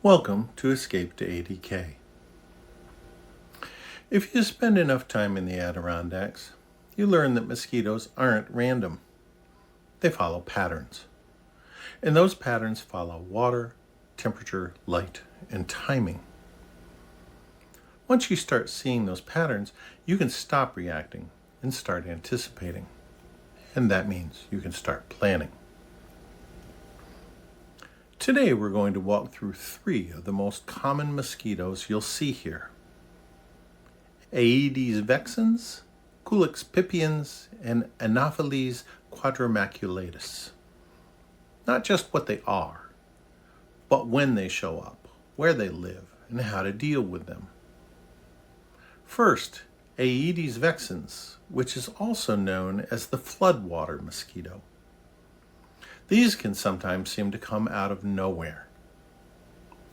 Welcome to Escape to ADK. If you spend enough time in the Adirondacks, you learn that mosquitoes aren't random. They follow patterns. And those patterns follow water, temperature, light, and timing. Once you start seeing those patterns, you can stop reacting and start anticipating. And that means you can start planning. Today we're going to walk through 3 of the most common mosquitoes you'll see here. Aedes vexans, Culex pipiens, and Anopheles quadrimaculatus. Not just what they are, but when they show up, where they live, and how to deal with them. First, Aedes vexans, which is also known as the floodwater mosquito. These can sometimes seem to come out of nowhere.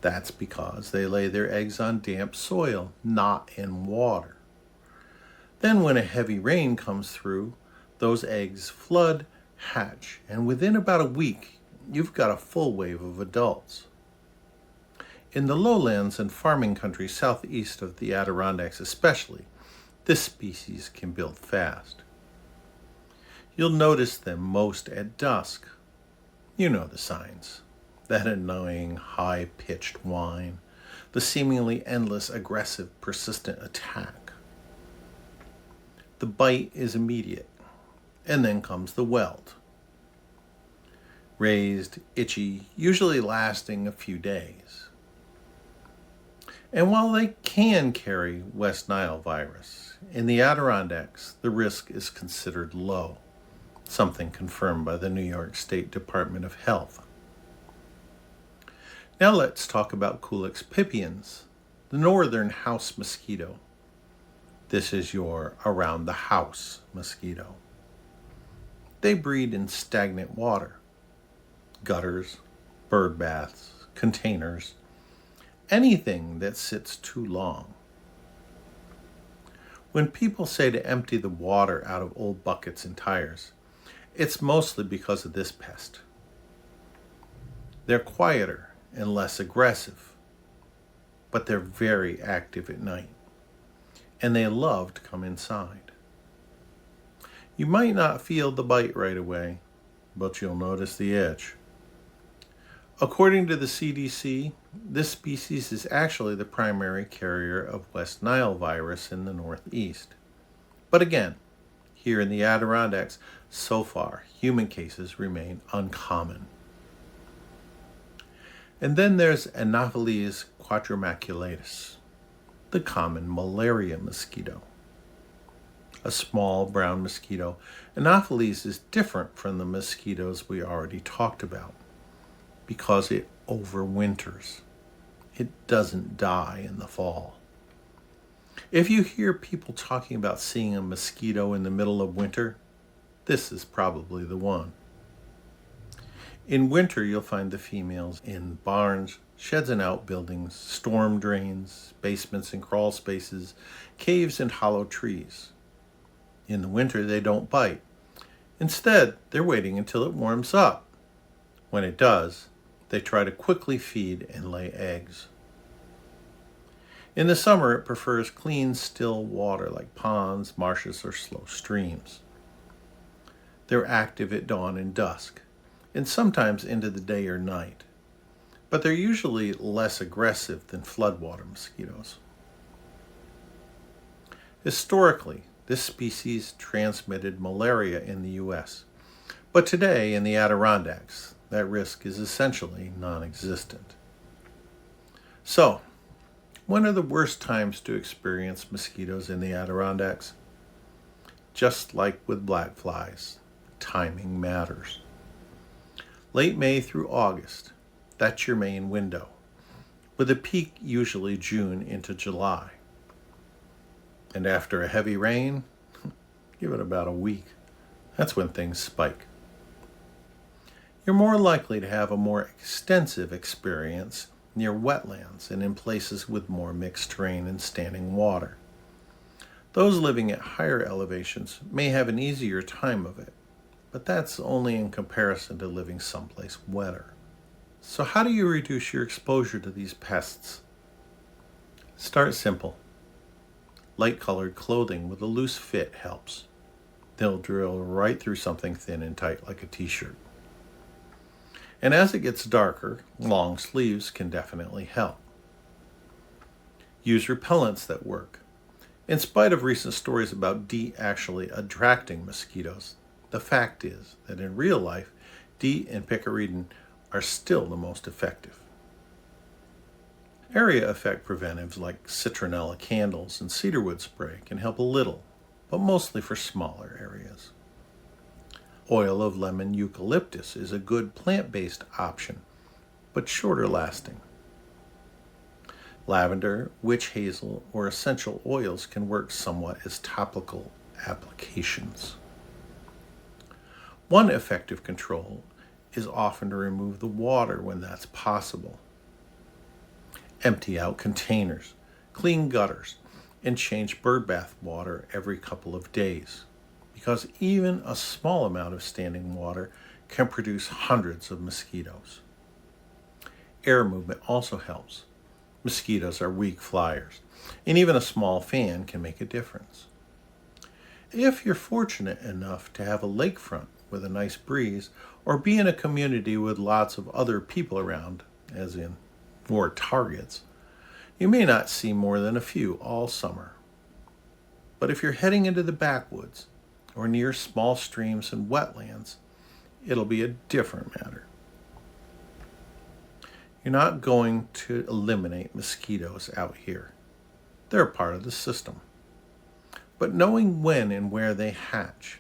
That's because they lay their eggs on damp soil, not in water. Then when a heavy rain comes through, those eggs flood, hatch, and within about a week, you've got a full wave of adults. In the lowlands and farming country southeast of the Adirondacks especially, this species can build fast. You'll notice them most at dusk. You know the signs. That annoying, high-pitched whine, the seemingly endless, aggressive, persistent attack. The bite is immediate, and then comes the welt. Raised, itchy, usually lasting a few days. And while they can carry West Nile virus, in the Adirondacks, the risk is considered low. Something confirmed by the New York State Department of Health. Now let's talk about Culex pipiens, the northern house mosquito. This is your around the house mosquito. They breed in stagnant water, gutters, bird baths, containers, anything that sits too long. When people say to empty the water out of old buckets and tires, it's mostly because of this pest. They're quieter and less aggressive, but they're very active at night, and they love to come inside. You might not feel the bite right away, but you'll notice the itch. According to the CDC, this species is actually the primary carrier of West Nile virus in the Northeast. But again, here in the Adirondacks, so far, human cases remain uncommon. And then there's Anopheles quadrimaculatus, the common malaria mosquito. A small brown mosquito, Anopheles is different from the mosquitoes we already talked about because it overwinters. It doesn't die in the fall. If you hear people talking about seeing a mosquito in the middle of winter, this is probably the one. In winter, you'll find the females in barns, sheds and outbuildings, storm drains, basements and crawl spaces, caves and hollow trees. In the winter, they don't bite. Instead, they're waiting until it warms up. When it does, they try to quickly feed and lay eggs. In the summer, it prefers clean, still water like ponds, marshes, or slow streams. They're active at dawn and dusk, and sometimes into the day or night, but they're usually less aggressive than floodwater mosquitoes. Historically, this species transmitted malaria in the U.S., but today in the Adirondacks, that risk is essentially non-existent. So, when are the worst times to experience mosquitoes in the Adirondacks? Just like with black flies, timing matters. Late May through August, that's your main window, with a peak usually June into July. And after a heavy rain, give it about a week. That's when things spike. You're more likely to have a more extensive experience near wetlands and in places with more mixed terrain and standing water. Those living at higher elevations may have an easier time of it, but that's only in comparison to living someplace wetter, So how do you reduce your exposure to these pests? Start simple. Light-colored clothing with a loose fit helps. They'll drill right through something thin and tight like a t-shirt. And as it gets darker, long sleeves can definitely help. Use repellents that work. In spite of recent stories about DEET actually attracting mosquitoes, the fact is that in real life, DEET and picaridin are still the most effective. Area effect preventives like citronella candles and cedarwood spray can help a little, but mostly for smaller areas. Oil of lemon eucalyptus is a good plant-based option, but shorter lasting. Lavender, witch hazel, or essential oils can work somewhat as topical applications. One effective control is often to remove the water when that's possible. Empty out containers, clean gutters, and change bird bath water every couple of days, because even a small amount of standing water can produce hundreds of mosquitoes. Air movement also helps. Mosquitoes are weak flyers, and even a small fan can make a difference. If you're fortunate enough to have a lakefront with a nice breeze, or be in a community with lots of other people around, as in more targets, you may not see more than a few all summer. But if you're heading into the backwoods, or near small streams and wetlands, it'll be a different matter. You're not going to eliminate mosquitoes out here. They're a part of the system. But knowing when and where they hatch,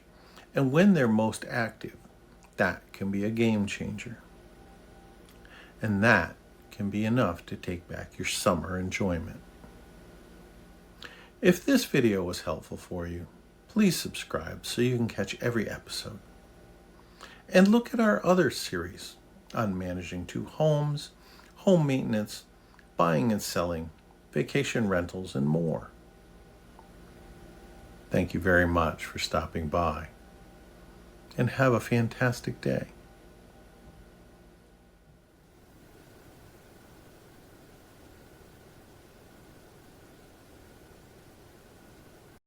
and when they're most active, that can be a game changer. And that can be enough to take back your summer enjoyment. If this video was helpful for you, please subscribe so you can catch every episode. And look at our other series on managing two homes, home maintenance, buying and selling, vacation rentals, and more. Thank you very much for stopping by, and have a fantastic day.